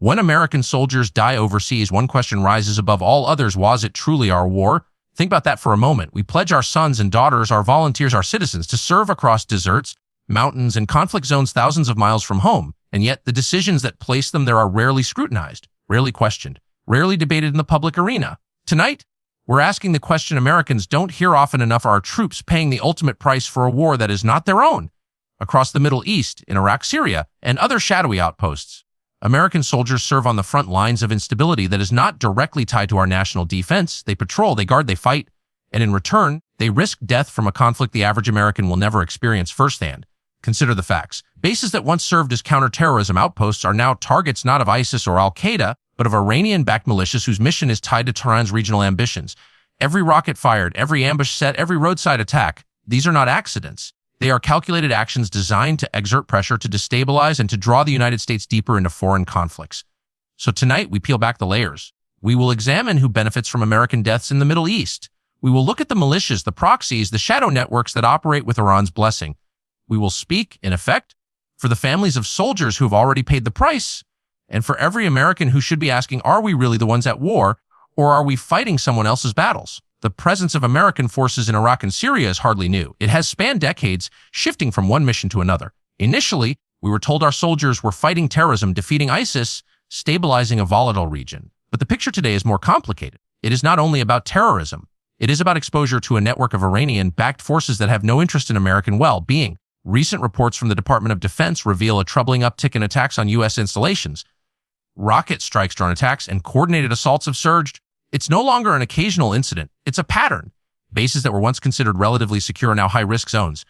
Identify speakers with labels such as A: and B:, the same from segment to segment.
A: When American soldiers die overseas, one question rises above all others: was it truly our war? Think about that for a moment. We pledge our sons and daughters, our volunteers, our citizens to serve across deserts, mountains, and conflict zones thousands of miles from home, and yet the decisions that place them there are rarely scrutinized, rarely questioned, rarely debated in the public arena. Tonight, we're asking the question Americans don't hear often enough: are our troops paying the ultimate price for a war that is not their own? Across the Middle East, in Iraq, Syria, and other shadowy outposts, American soldiers serve on the front lines of instability that is not directly tied to our national defense. They patrol, they guard, they fight, and in return, they risk death from a conflict the average American will never experience firsthand. Consider the facts. Bases that once served as counterterrorism outposts are now targets not of ISIS or Al-Qaeda, but of Iranian-backed militias whose mission is tied to Tehran's regional ambitions. Every rocket fired, every ambush set, every roadside attack, these are not accidents. They are calculated actions designed to exert pressure, to destabilize, and to draw the United States deeper into foreign conflicts. So tonight, we peel back the layers. We will examine who benefits from American deaths in the Middle East. We will look at the militias, the proxies, the shadow networks that operate with Iran's blessing. We will speak, in effect, for the families of soldiers who have already paid the price, and for every American who should be asking, are we really the ones at war, or are we fighting someone else's battles? The presence of American forces in Iraq and Syria is hardly new. It has spanned decades, shifting from one mission to another. Initially, we were told our soldiers were fighting terrorism, defeating ISIS, stabilizing a volatile region. But the picture today is more complicated. It is not only about terrorism. It is about exposure to a network of Iranian-backed forces that have no interest in American well-being. Recent reports from the Department of Defense reveal a troubling uptick in attacks on U.S. installations. Rocket strikes, drone attacks, and coordinated assaults have surged. It's no longer an occasional incident. It's a pattern. Bases that were once considered relatively secure are now high-risk zones.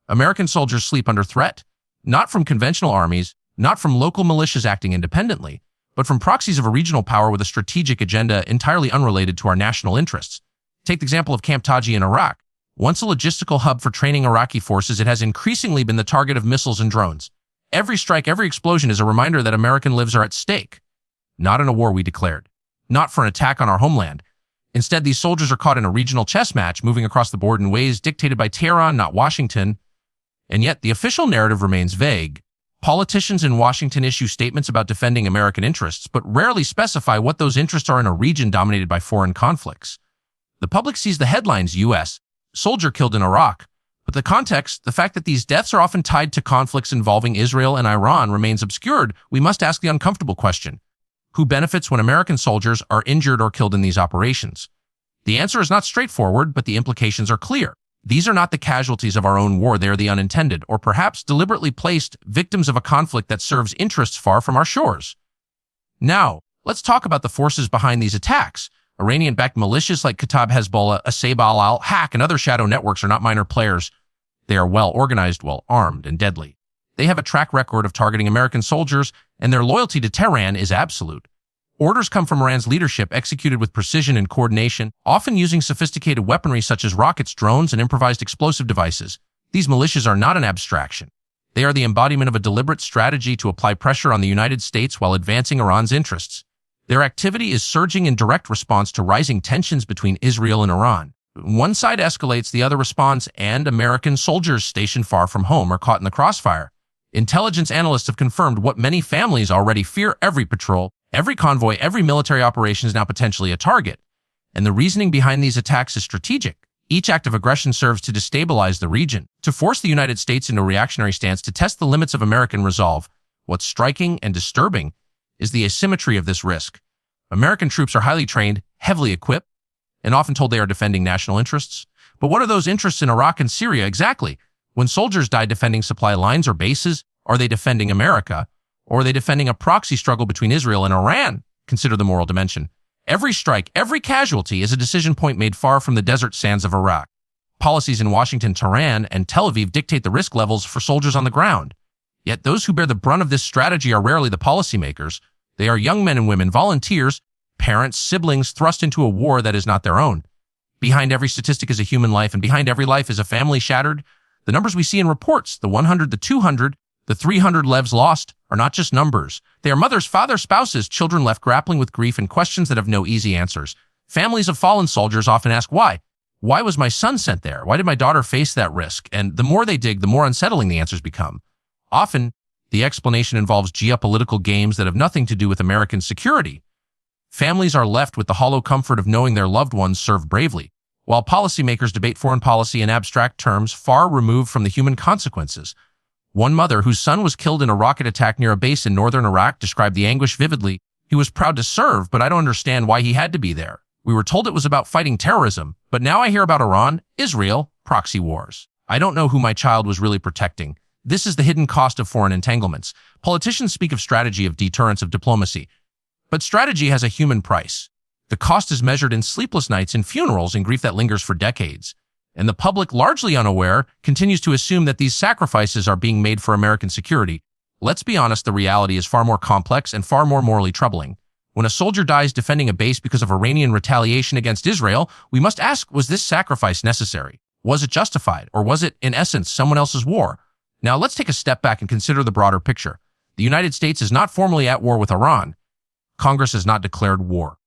A: American soldiers sleep under threat, not from conventional armies, not from local militias acting independently, but from proxies of a regional power with a strategic agenda entirely unrelated to our national interests. Take the example of Camp Taji in Iraq. Once a logistical hub for training Iraqi forces, it has increasingly been the target of missiles and drones. Every strike, every explosion is a reminder that American lives are at stake, not in a war we declared, not for an attack on our homeland. Instead, these soldiers are caught in a regional chess match, moving across the board in ways dictated by Tehran, not Washington. And yet, the official narrative remains vague. Politicians in Washington issue statements about defending American interests, but rarely specify what those interests are in a region dominated by foreign conflicts. The public sees the headlines: U.S. soldier killed in Iraq. But the context, the fact that these deaths are often tied to conflicts involving Israel and Iran, remains obscured. We must ask the uncomfortable question: who benefits when American soldiers are injured or killed in these operations? The answer is not straightforward, but the implications are clear. These are not the casualties of our own war. They are the unintended, or perhaps deliberately placed, victims of a conflict that serves interests far from our shores. Now, let's talk about the forces behind these attacks. Iranian-backed militias like Kataib Hezbollah, Asayb al-Haq, and other shadow networks are not minor players. They are well-organized, well-armed, and deadly. They have a track record of targeting American soldiers, and their loyalty to Tehran is absolute. Orders come from Iran's leadership, executed with precision and coordination, often using sophisticated weaponry such as rockets, drones, and improvised explosive devices. These militias are not an abstraction. They are the embodiment of a deliberate strategy to apply pressure on the United States while advancing Iran's interests. Their activity is surging in direct response to rising tensions between Israel and Iran. One side escalates, the other responds, and American soldiers stationed far from home are caught in the crossfire. Intelligence analysts have confirmed what many families already fear: every patrol, every convoy, every military operation is now potentially a target. And the reasoning behind these attacks is strategic. Each act of aggression serves to destabilize the region, to force the United States into a reactionary stance, to test the limits of American resolve. What's striking and disturbing is the asymmetry of this risk. American troops are highly trained, heavily equipped, and often told they are defending national interests. But what are those interests in Iraq and Syria exactly? When soldiers die defending supply lines or bases, are they defending America? Or are they defending a proxy struggle between Israel and Iran? Consider the moral dimension. Every strike, every casualty is a decision point made far from the desert sands of Iraq. Policies in Washington, Tehran, and Tel Aviv dictate the risk levels for soldiers on the ground. Yet those who bear the brunt of this strategy are rarely the policymakers. They are young men and women, volunteers, parents, siblings thrust into a war that is not their own. Behind every statistic is a human life, and behind every life is a family shattered. The numbers we see in reports, the 100, the 200, the 300 lives lost, are not just numbers. They are mothers, fathers, spouses, children left grappling with grief and questions that have no easy answers. Families of fallen soldiers often ask why. Why was my son sent there? Why did my daughter face that risk? And the more they dig, the more unsettling the answers become. Often, The explanation involves geopolitical games that have nothing to do with American security. Families are left with the hollow comfort of knowing their loved ones served bravely, while policymakers debate foreign policy in abstract terms far removed from the human consequences. One mother whose son was killed in a rocket attack near a base in northern Iraq described the anguish vividly. "He was proud to serve, but I don't understand why he had to be there. We were told it was about fighting terrorism, but now I hear about Iran, Israel, proxy wars. I don't know who my child was really protecting." This is the hidden cost of foreign entanglements. Politicians speak of strategy, of deterrence, of diplomacy. But strategy has a human price. The cost is measured in sleepless nights, in funerals, and grief that lingers for decades. And the public, largely unaware, continues to assume that these sacrifices are being made for American security. Let's be honest, the reality is far more complex and far more morally troubling. When a soldier dies defending a base because of Iranian retaliation against Israel, we must ask, was this sacrifice necessary? Was it justified? Or was it, in essence, someone else's war? Now, let's take a step back and consider the broader picture. The United States is not formally at war with Iran. Congress has not declared war.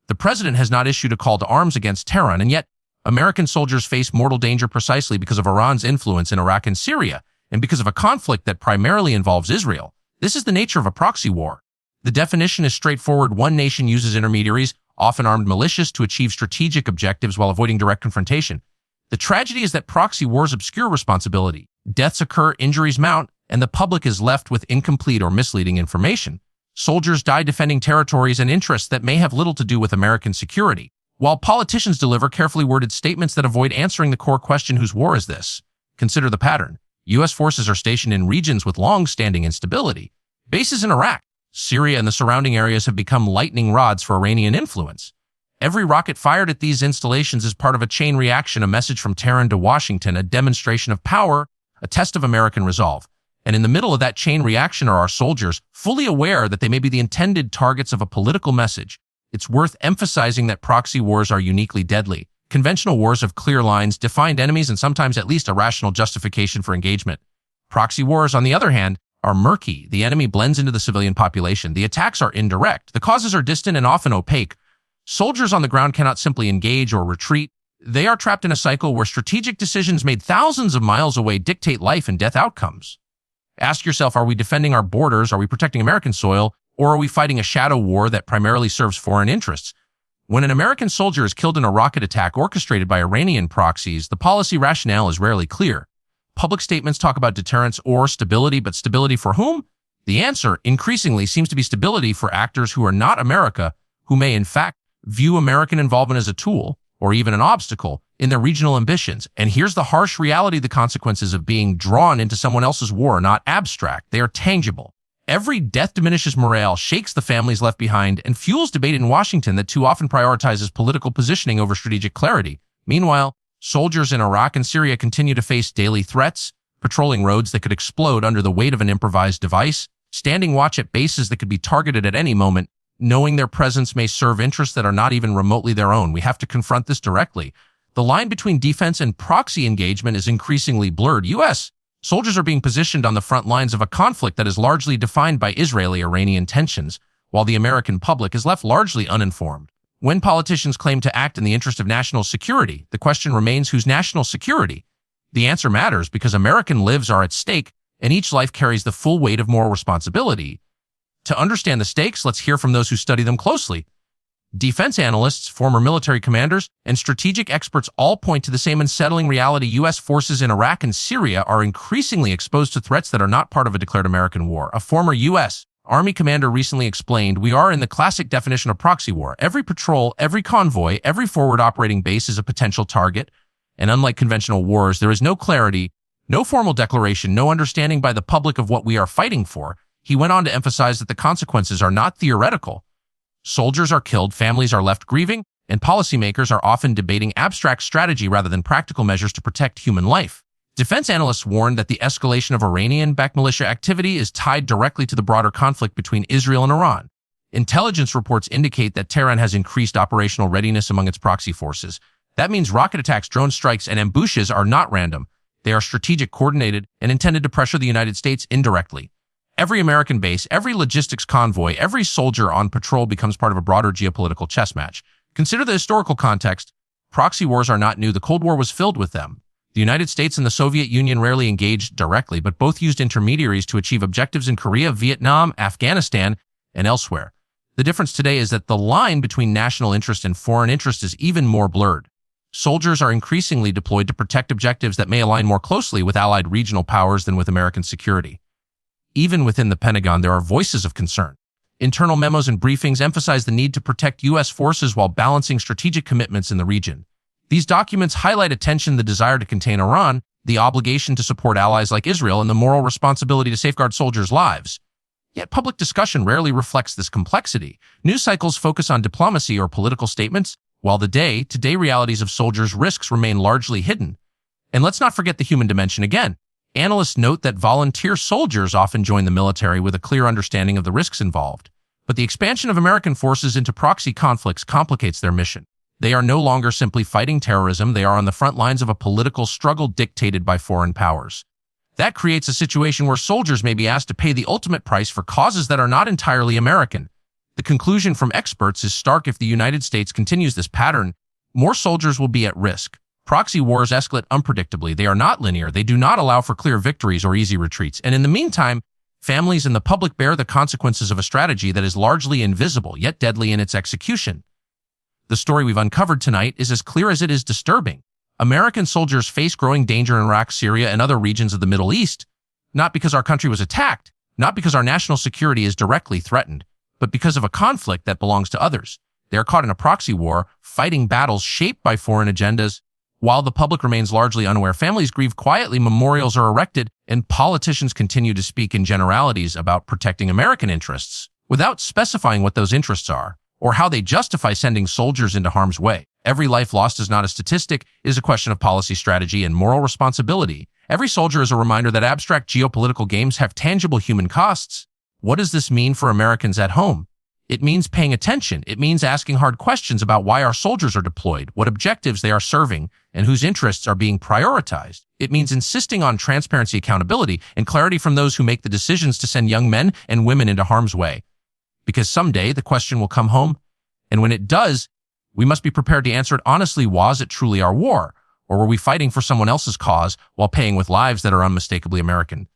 A: The president has not issued a call to arms against Tehran, and yet American soldiers face mortal danger precisely because of Iran's influence in Iraq and Syria, and because of a conflict that primarily involves Israel. This is the nature of a proxy war. The definition is straightforward. One nation uses intermediaries, often armed militias, to achieve strategic objectives while avoiding direct confrontation. The tragedy is that proxy wars obscure responsibility. Deaths occur, injuries mount, and the public is left with incomplete or misleading information. Soldiers die defending territories and interests that may have little to do with American security, while politicians deliver carefully worded statements that avoid answering the core question, whose war is this? Consider the pattern. U.S. forces are stationed in regions with long-standing instability. Bases in Iraq, Syria, and the surrounding areas have become lightning rods for Iranian influence. Every rocket fired at these installations is part of a chain reaction, a message from Tehran to Washington, a demonstration of power, a test of American resolve. And in the middle of that chain reaction are our soldiers, fully aware that they may be the intended targets of a political message. It's worth emphasizing that proxy wars are uniquely deadly. Conventional wars have clear lines, defined enemies, and sometimes at least a rational justification for engagement. Proxy wars, on the other hand, are murky. The enemy blends into the civilian population. The attacks are indirect. The causes are distant and often opaque. Soldiers on the ground cannot simply engage or retreat. They are trapped in a cycle where strategic decisions made thousands of miles away dictate life and death outcomes. Ask yourself, are we defending our borders? Are we protecting American soil? Or are we fighting a shadow war that primarily serves foreign interests? When an American soldier is killed in a rocket attack orchestrated by Iranian proxies, the policy rationale is rarely clear. Public statements talk about deterrence or stability, but stability for whom? The answer, increasingly, seems to be stability for actors who are not America, who may, in fact, view American involvement as a tool, or even an obstacle, in their regional ambitions. And here's the harsh reality: the consequences of being drawn into someone else's war are not abstract, they are tangible. Every death diminishes morale, shakes the families left behind, and fuels debate in Washington that too often prioritizes political positioning over strategic clarity. Meanwhile, soldiers in Iraq and Syria continue to face daily threats, patrolling roads that could explode under the weight of an improvised device, standing watch at bases that could be targeted at any moment, knowing their presence may serve interests that are not even remotely their own. We have to confront this directly. The line between defense and proxy engagement is increasingly blurred. U.S. soldiers are being positioned on the front lines of a conflict that is largely defined by Israeli-Iranian tensions, while the American public is left largely uninformed. When politicians claim to act in the interest of national security, the question remains, whose national security? The answer matters because American lives are at stake, and each life carries the full weight of moral responsibility. To understand the stakes, let's hear from those who study them closely. Defense analysts, former military commanders, and strategic experts all point to the same unsettling reality. U.S. forces in Iraq and Syria are increasingly exposed to threats that are not part of a declared American war. A former U.S. Army commander recently explained, "We are in the classic definition of proxy war. Every patrol, every convoy, every forward operating base is a potential target. And unlike conventional wars, there is no clarity, no formal declaration, no understanding by the public of what we are fighting for." He went on to emphasize that the consequences are not theoretical. Soldiers are killed, families are left grieving, and policymakers are often debating abstract strategy rather than practical measures to protect human life. Defense analysts warned that the escalation of Iranian-backed militia activity is tied directly to the broader conflict between Israel and Iran. Intelligence reports indicate that Tehran has increased operational readiness among its proxy forces. That means rocket attacks, drone strikes, and ambushes are not random. They are strategic, coordinated, and intended to pressure the United States indirectly. Every American base, every logistics convoy, every soldier on patrol becomes part of a broader geopolitical chess match. Consider the historical context. Proxy wars are not new. The Cold War was filled with them. The United States and the Soviet Union rarely engaged directly, but both used intermediaries to achieve objectives in Korea, Vietnam, Afghanistan, and elsewhere. The difference today is that the line between national interest and foreign interest is even more blurred. Soldiers are increasingly deployed to protect objectives that may align more closely with allied regional powers than with American security. Even within the Pentagon, there are voices of concern. Internal memos and briefings emphasize the need to protect U.S. forces while balancing strategic commitments in the region. These documents highlight attention, the desire to contain Iran, the obligation to support allies like Israel, and the moral responsibility to safeguard soldiers' lives. Yet public discussion rarely reflects this complexity. News cycles focus on diplomacy or political statements, while the day-to-day realities of soldiers' risks remain largely hidden. And let's not forget the human dimension again. Analysts note that volunteer soldiers often join the military with a clear understanding of the risks involved. But the expansion of American forces into proxy conflicts complicates their mission. They are no longer simply fighting terrorism, they are on the front lines of a political struggle dictated by foreign powers. That creates a situation where soldiers may be asked to pay the ultimate price for causes that are not entirely American. The conclusion from experts is stark. If the United States continues this pattern, more soldiers will be at risk. Proxy wars escalate unpredictably. They are not linear. They do not allow for clear victories or easy retreats. And in the meantime, families and the public bear the consequences of a strategy that is largely invisible, yet deadly in its execution. The story we've uncovered tonight is as clear as it is disturbing. American soldiers face growing danger in Iraq, Syria, and other regions of the Middle East, not because our country was attacked, not because our national security is directly threatened, but because of a conflict that belongs to others. They are caught in a proxy war, fighting battles shaped by foreign agendas. While the public remains largely unaware, families grieve quietly, memorials are erected, and politicians continue to speak in generalities about protecting American interests, without specifying what those interests are, or how they justify sending soldiers into harm's way. Every life lost is not a statistic, it is a question of policy strategy and moral responsibility. Every soldier is a reminder that abstract geopolitical games have tangible human costs. What does this mean for Americans at home? It means paying attention. It means asking hard questions about why our soldiers are deployed, what objectives they are serving, and whose interests are being prioritized. It means insisting on transparency, accountability, and clarity from those who make the decisions to send young men and women into harm's way. Because someday the question will come home, and when it does, we must be prepared to answer it honestly. Was it truly our war? Or were we fighting for someone else's cause while paying with lives that are unmistakably American?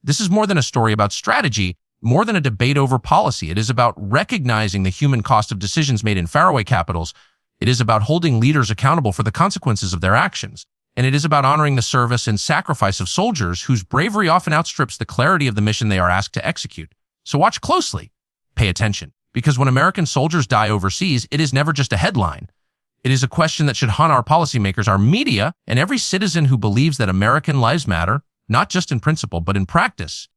A: This is more than a story about strategy, more than a debate over policy. It is about recognizing the human cost of decisions made in faraway capitals. It is about holding leaders accountable for the consequences of their actions. And it is about honoring the service and sacrifice of soldiers whose bravery often outstrips the clarity of the mission they are asked to execute. So watch closely. Pay attention. Because when American soldiers die overseas, it is never just a headline. It is a question that should haunt our policymakers, our media, and every citizen who believes that American lives matter, not just in principle, but in practice.